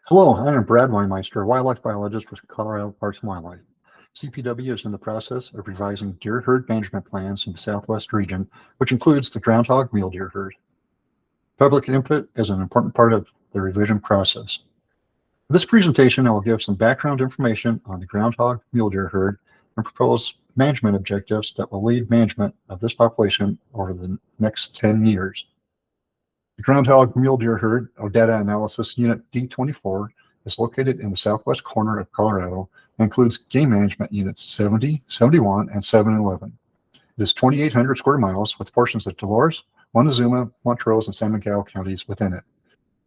Hello, I am Brad Weinmeister, a wildlife biologist with Colorado Parks and Wildlife. CPW is in the process of revising deer herd management plans in the Southwest region, which includes the groundhog mule deer herd. Public input is an important part of the revision process. In this presentation, I will give some background information on the groundhog mule deer herd and propose management objectives that will lead management of this population over the next 10 years. The Groundhog Mule Deer Herd, or Data Analysis Unit D-24, is located in the southwest corner of Colorado and includes Game Management Units 70, 71, and 711. It is 2,800 square miles with portions of Dolores, Montezuma, Montrose, and San Miguel counties within it.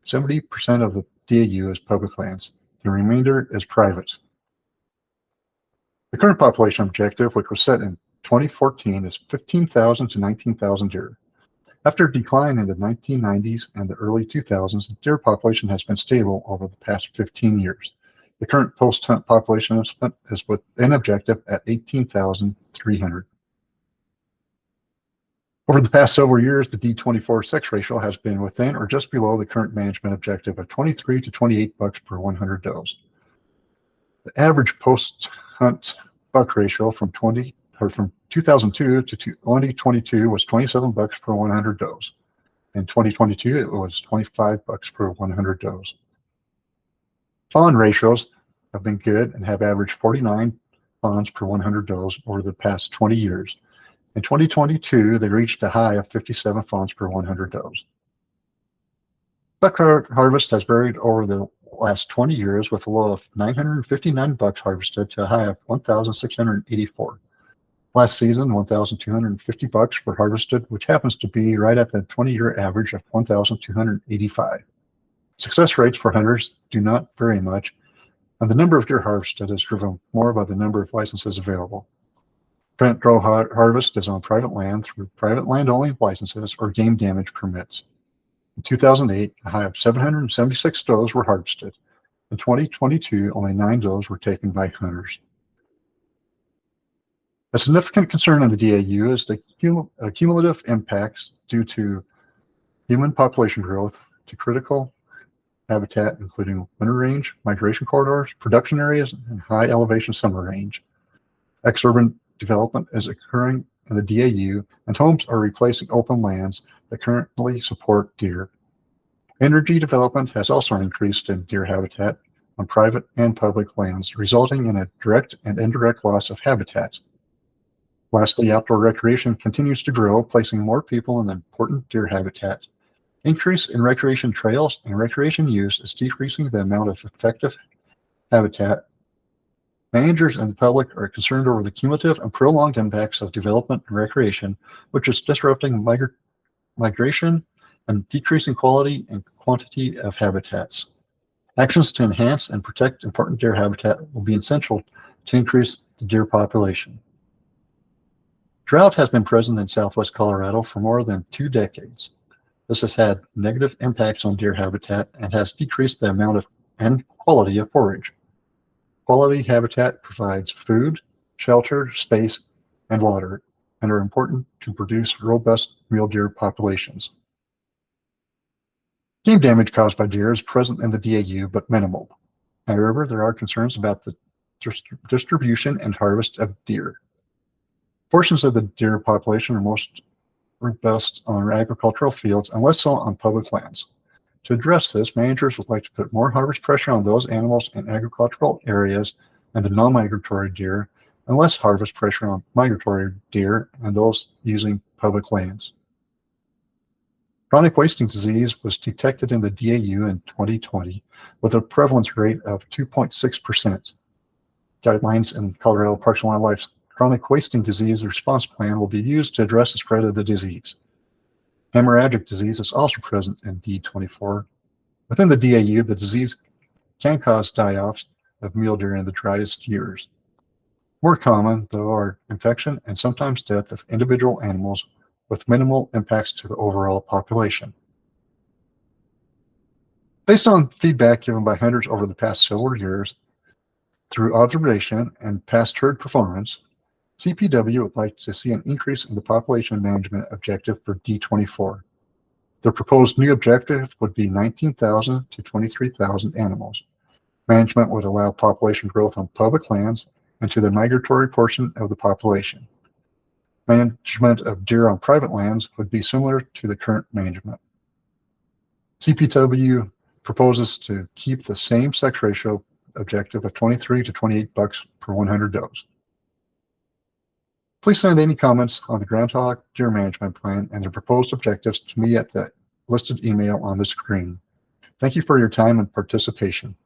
70% of the DAU is public lands. The remainder is private. The current population objective, which was set in 2014, is 15,000 to 19,000 deer. After a decline in the 1990s and the early 2000s, the deer population has been stable over the past 15 years. The current post-hunt population is within objective at 18,300. Over the past several years, the D-24 sex ratio has been within or just below the current management objective of 23 to 28 bucks per 100 does. The average post-hunt buck ratio from 2002 to 2022 was 27 bucks per 100 does. In 2022, it was 25 bucks per 100 does. Fawn ratios have been good and have averaged 49 fawns per 100 does over the past 20 years. In 2022, they reached a high of 57 fawns per 100 does. Buck harvest has varied over the last 20 years with a low of 959 bucks harvested to a high of 1,684. Last season, 1,250 bucks were harvested, which happens to be right at the 20-year average of 1,285. Success rates for hunters do not vary much, and the number of deer harvested is driven more by the number of licenses available. Prevent draw harvest is on private land through private land-only licenses or game damage permits. In 2008, a high of 776 does were harvested. In 2022, only 9 does were taken by hunters. A significant concern in the DAU is the cumulative impacts due to human population growth to critical habitat, including winter range, migration corridors, production areas, and high elevation summer range. Exurban development is occurring in the DAU, and homes are replacing open lands that currently support deer. Energy development has also increased in deer habitat on private and public lands, resulting in a direct and indirect loss of habitat. Lastly, outdoor recreation continues to grow, placing more people in the important deer habitat. Increase in recreation trails and recreation use is decreasing the amount of effective habitat. Managers and the public are concerned over the cumulative and prolonged impacts of development and recreation, which is disrupting migration and decreasing quality and quantity of habitats. Actions to enhance and protect important deer habitat will be essential to increase the deer population. Drought has been present in southwest Colorado for more than 2 decades. This has had negative impacts on deer habitat and has decreased the amount of and quality of forage. Quality habitat provides food, shelter, space, and water, and are important to produce robust mule deer populations. Game damage caused by deer is present in the DAU, but minimal. However, there are concerns about the distribution and harvest of deer. Portions of the deer population are most robust on agricultural fields and less so on public lands. To address this, managers would like to put more harvest pressure on those animals in agricultural areas and the non-migratory deer, and less harvest pressure on migratory deer and those using public lands. Chronic wasting disease was detected in the DAU in 2020 with a prevalence rate of 2.6%. Guidelines in Colorado Parks and Wildlife's Chronic Wasting Disease Response Plan will be used to address the spread of the disease. Hemorrhagic disease is also present in D-24. Within the DAU, the disease can cause die-offs of mule deer in the driest years. More common, though, are infection and sometimes death of individual animals with minimal impacts to the overall population. Based on feedback given by hunters over the past several years, through observation and past herd performance, CPW would like to see an increase in the population management objective for D-24. The proposed new objective would be 19,000 to 23,000 animals. Management would allow population growth on public lands and to the migratory portion of the population. Management of deer on private lands would be similar to the current management. CPW proposes to keep the same sex ratio objective of 23 to 28 bucks per 100 does. Please send any comments on the Groundhog Deer Management Plan and the proposed objectives to me at the listed email on the screen. Thank you for your time and participation.